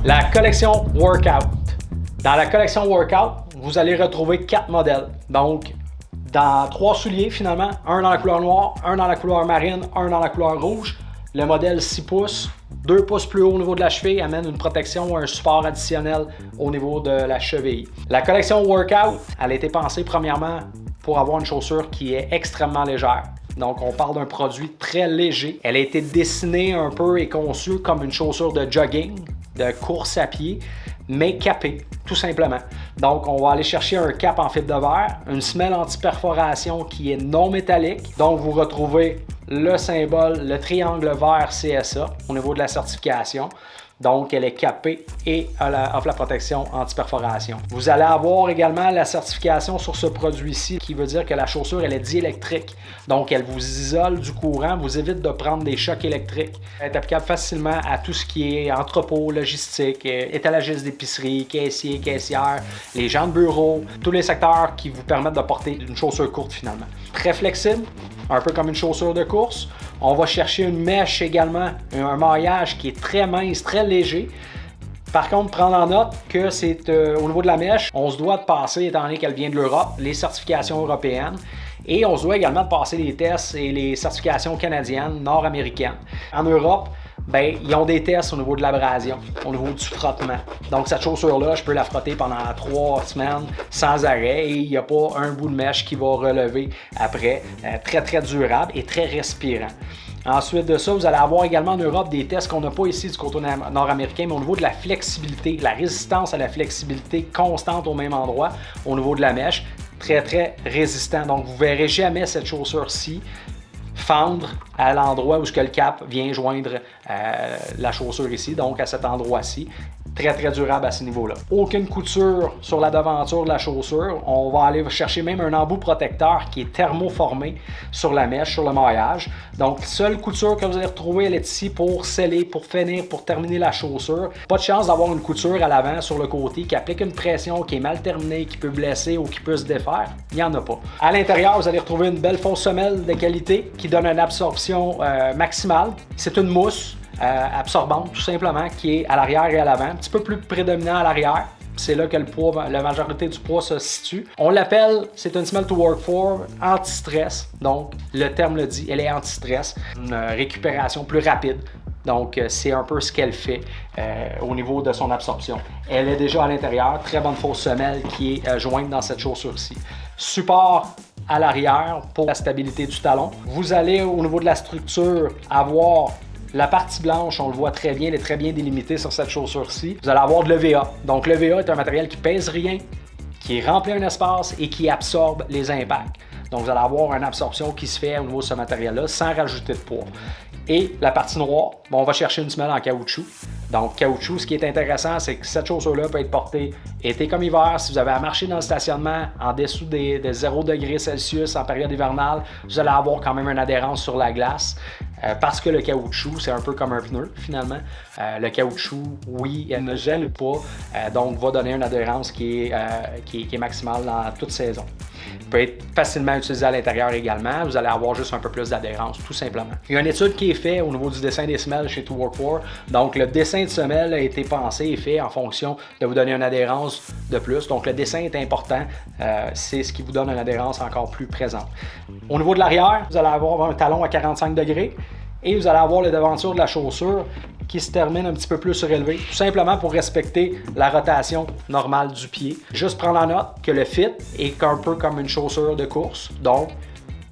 La collection Workout. Dans la collection Workout, vous allez retrouver 4 modèles. Donc, dans 3 souliers finalement, un dans la couleur noire, un dans la couleur marine, un dans la couleur rouge. Le modèle 6 pouces, 2 pouces plus haut au niveau de la cheville, amène une protection ou un support additionnel au niveau de la cheville. La collection Workout, elle a été pensée premièrement pour avoir une chaussure qui est extrêmement légère. Donc, on parle d'un produit très léger. Elle a été dessinée un peu et conçue comme une chaussure de jogging, de course à pied, mais capée, tout simplement. Donc, on va aller chercher un cap en fibre de verre, une semelle anti-perforation qui est non métallique. Donc, vous retrouvez le symbole, le triangle vert CSA au niveau de la certification. Donc, elle est capée et offre la protection anti-perforation. Vous allez avoir également la certification sur ce produit-ci qui veut dire que la chaussure, elle est diélectrique. Donc, elle vous isole du courant, vous évite de prendre des chocs électriques. Elle est applicable facilement à tout ce qui est entrepôt, logistique, étalagiste d'épicerie, caissier, caissière, les gens de bureau, tous les secteurs qui vous permettent de porter une chaussure courte finalement. Très flexible, un peu comme une chaussure de course. On va chercher une mèche également, un maillage qui est très mince, très léger. Par contre, prendre en note que c'est au niveau de la mèche, on se doit de passer, étant donné qu'elle vient de l'Europe, les certifications européennes. Et on se doit également de passer les tests et les certifications canadiennes, nord-américaines. En Europe, ils ont des tests au niveau de l'abrasion, au niveau du frottement. Donc, cette chaussure-là, je peux la frotter pendant 3 semaines sans arrêt et il n'y a pas un bout de mèche qui va relever après. Très, très durable et très respirant. Ensuite de ça, vous allez avoir également en Europe des tests qu'on n'a pas ici du côté nord-américain, mais au niveau de la flexibilité, la résistance à la flexibilité constante au même endroit, au niveau de la mèche, très, très résistant. Donc, vous ne verrez jamais cette chaussure-ci fendre à l'endroit où le cap vient joindre la chaussure ici, donc à cet endroit-ci. Très, très durable à ce niveau-là. Aucune couture sur la devanture de la chaussure. On va aller chercher même un embout protecteur qui est thermoformé sur la mèche, sur le maillage. Donc, seule couture que vous allez retrouver, elle est ici pour sceller, pour finir, pour terminer la chaussure. Pas de chance d'avoir une couture à l'avant, sur le côté, qui applique une pression, qui est mal terminée, qui peut blesser ou qui peut se défaire. Il n'y en a pas. À l'intérieur, vous allez retrouver une belle fausse semelle de qualité qui donne une absorption maximale. C'est une mousse absorbante tout simplement qui est à l'arrière et à l'avant, un petit peu plus prédominant à l'arrière. C'est là que le poids, la majorité du poids se situe. On l'appelle, c'est une semelle to work for, anti-stress. Donc, le terme le dit, elle est anti-stress. Une récupération plus rapide. Donc, c'est un peu ce qu'elle fait au niveau de son absorption. Elle est déjà à l'intérieur, très bonne fausse semelle qui est jointe dans cette chaussure-ci. Support à l'arrière pour la stabilité du talon. Vous allez au niveau de la structure avoir la partie blanche, on le voit très bien, elle est très bien délimitée sur cette chaussure-ci. Vous allez avoir de l'EVA. Donc l'EVA est un matériel qui pèse rien, qui remplit un espace et qui absorbe les impacts. Donc vous allez avoir une absorption qui se fait au niveau de ce matériel-là sans rajouter de poids. Et la partie noire, on va chercher une semelle en caoutchouc. Donc caoutchouc, ce qui est intéressant, c'est que cette chaussure-là peut être portée été comme hiver. Si vous avez à marcher dans le stationnement en dessous des 0 degrés Celsius en période hivernale, vous allez avoir quand même une adhérence sur la glace. Parce que le caoutchouc, c'est un peu comme un pneu finalement. Le caoutchouc, oui, elle ne gèle pas, donc va donner une adhérence qui est maximale dans toute saison. Il peut être facilement utilisé à l'intérieur également. Vous allez avoir juste un peu plus d'adhérence, tout simplement. Il y a une étude qui est faite au niveau du dessin des semelles chez To Work For. Donc, le dessin de semelle a été pensé et fait en fonction de vous donner une adhérence de plus. Donc, le dessin est important. C'est ce qui vous donne une adhérence encore plus présente. Au niveau de l'arrière, vous allez avoir un talon à 45 degrés. Et vous allez avoir les devantures de la chaussure qui se termine un petit peu plus surélevé, tout simplement pour respecter la rotation normale du pied. Juste prendre en note que le fit est un peu comme une chaussure de course, donc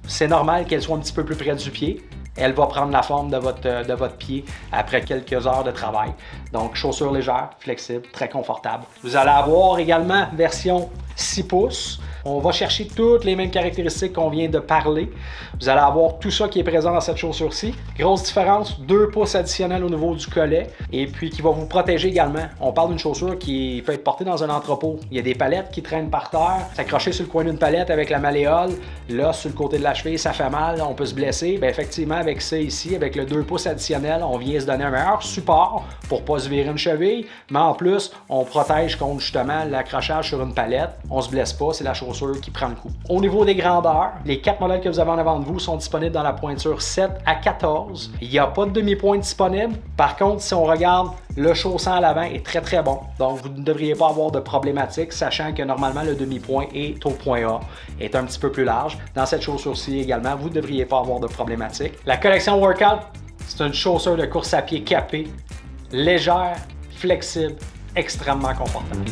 c'est normal qu'elle soit un petit peu plus près du pied. Elle va prendre la forme de votre pied après quelques heures de travail. Donc, chaussure légère, flexible, très confortable. Vous allez avoir également version 6 pouces. On va chercher toutes les mêmes caractéristiques qu'on vient de parler. Vous allez avoir tout ça qui est présent dans cette chaussure-ci. Grosse différence, 2 pouces additionnels au niveau du collet et puis qui va vous protéger également. On parle d'une chaussure qui peut être portée dans un entrepôt. Il y a des palettes qui traînent par terre. S'accrocher sur le coin d'une palette avec la malléole, là, sur le côté de la cheville, ça fait mal, on peut se blesser. Bien, effectivement, avec ça ici, avec le 2 pouces additionnel, on vient se donner un meilleur support pour ne pas se virer une cheville, mais en plus, on protège contre justement l'accrochage sur une palette. On se blesse pas, c'est la chaussure qui prend le coup. Au niveau des grandeurs, les 4 modèles que vous avez en avant de vous sont disponibles dans la pointure 7 à 14. Il n'y a pas de demi-pointe disponible. Par contre, si on regarde, le chausson à l'avant est très très bon. Donc, vous ne devriez pas avoir de problématique, sachant que normalement, le demi-point est au point A, est un petit peu plus large. Dans cette chaussure-ci également, vous ne devriez pas avoir de problématique. La collection Workout, c'est une chaussure de course à pied capée, légère, flexible, extrêmement confortable.